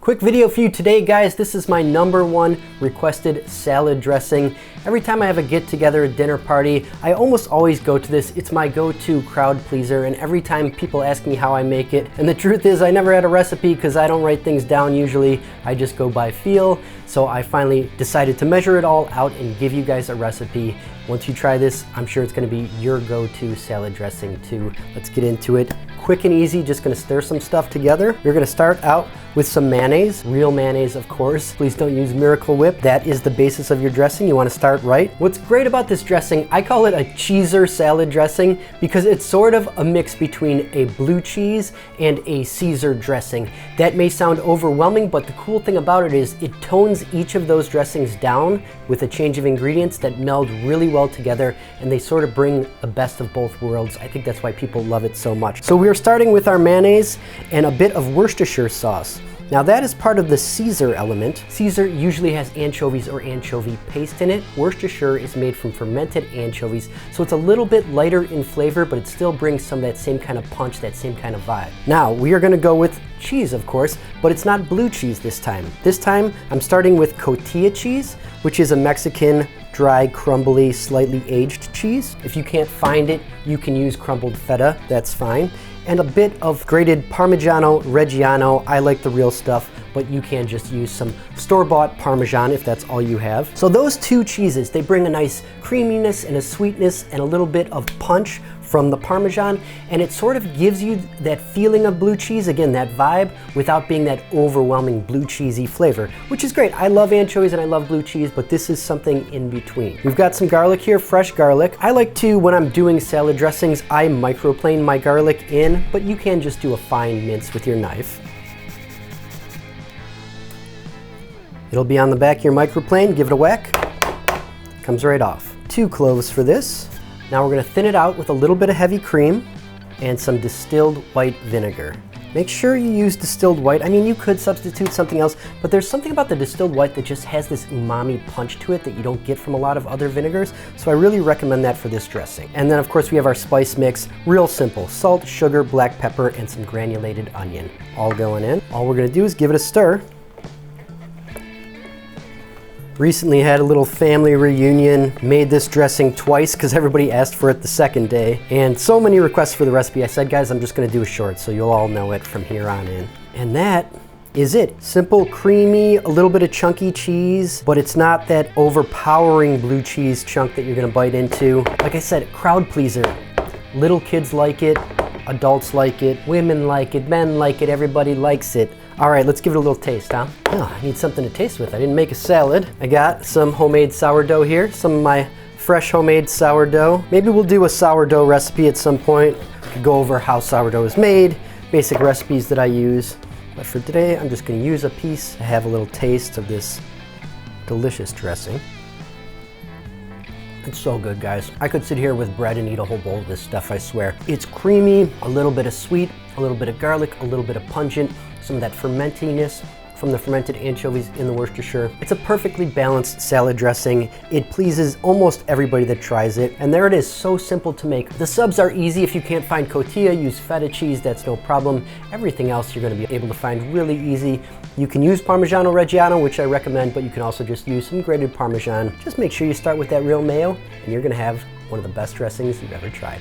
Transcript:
Quick video for you today, guys. This is my #1 requested salad dressing. Every time I have a get-together, a dinner party, I almost always go to this. It's my go-to crowd pleaser, and every time people ask me how I make it, and the truth is I never had a recipe because I don't write things down usually. I just go by feel. So I finally decided to measure it all out and give you guys a recipe. Once you try this, I'm sure it's gonna be your go-to salad dressing too. Let's get into it. Quick and easy, just gonna stir some stuff together. You're gonna start out with some mayonnaise, real mayonnaise of course. Please don't use Miracle Whip. That is the basis of your dressing. You wanna start right. What's great about this dressing, I call it a cheeser salad dressing because it's sort of a mix between a blue cheese and a Caesar dressing. That may sound overwhelming, but the cool thing about it is it tones each of those dressings down with a change of ingredients that meld really well together, and they sort of bring the best of both worlds. I think that's why people love it so much. So we're starting with our mayonnaise and a bit of Worcestershire sauce. Now that is part of the Caesar element. Caesar usually has anchovies or anchovy paste in it. Worcestershire is made from fermented anchovies, so it's a little bit lighter in flavor, but it still brings some of that same kind of punch, that same kind of vibe. Now we are gonna go with cheese, of course, but it's not blue cheese this time. This time I'm starting with Cotija cheese, which is a Mexican dry, crumbly, slightly aged cheese. If you can't find it, you can use crumbled Feta, that's fine. And a bit of grated Parmigiano Reggiano. I like the real stuff, but you can just use some store-bought Parmesan if that's all you have. So those two cheeses, they bring a nice creaminess and a sweetness and a little bit of punch from the Parmesan, and it sort of gives you that feeling of blue cheese, again, that vibe, without being that overwhelming blue cheesy flavor, which is great. I love anchovies and I love blue cheese, but this is something in between. We've got some garlic here, fresh garlic. I like to, when I'm doing salad dressings, I microplane my garlic in, but you can just do a fine mince with your knife. It'll be on the back of your microplane, give it a whack. Comes right off. 2 cloves for this. Now we're gonna thin it out with a little bit of heavy cream and some distilled white vinegar. Make sure you use distilled white. I mean, you could substitute something else, but there's something about the distilled white that just has this umami punch to it that you don't get from a lot of other vinegars, so I really recommend that for this dressing. And then of course we have our spice mix, real simple. Salt, sugar, black pepper, and some granulated onion. All going in. All we're gonna do is give it a stir. Recently had a little family reunion, made this dressing twice because everybody asked for it the second day. And so many requests for the recipe, I said, guys, I'm just gonna do a short so you'll all know it from here on in. And that is it. Simple, creamy, a little bit of chunky cheese, but it's not that overpowering blue cheese chunk that you're gonna bite into. Like I said, crowd pleaser. Little kids like it, adults like it, women like it, men like it, everybody likes it. All right, let's give it a little taste, huh? Oh, I need something to taste with. I didn't make a salad. I got some homemade sourdough here, some of my fresh homemade sourdough. Maybe we'll do a sourdough recipe at some point. We could go over how sourdough is made, basic recipes that I use. But for today, I'm just gonna use a piece to have a little taste of this delicious dressing. It's so good, guys. I could sit here with bread and eat a whole bowl of this stuff, I swear. It's creamy, a little bit of sweet, a little bit of garlic, a little bit of pungent, some of that fermentiness from the fermented anchovies in the Worcestershire. It's a perfectly balanced salad dressing. It pleases almost everybody that tries it. And there it is, so simple to make. The subs are easy. If you can't find Cotija, use Feta cheese, that's no problem. Everything else you're gonna be able to find really easy. You can use Parmigiano Reggiano, which I recommend, but you can also just use some grated Parmesan. Just make sure you start with that real mayo, and you're gonna have one of the best dressings you've ever tried.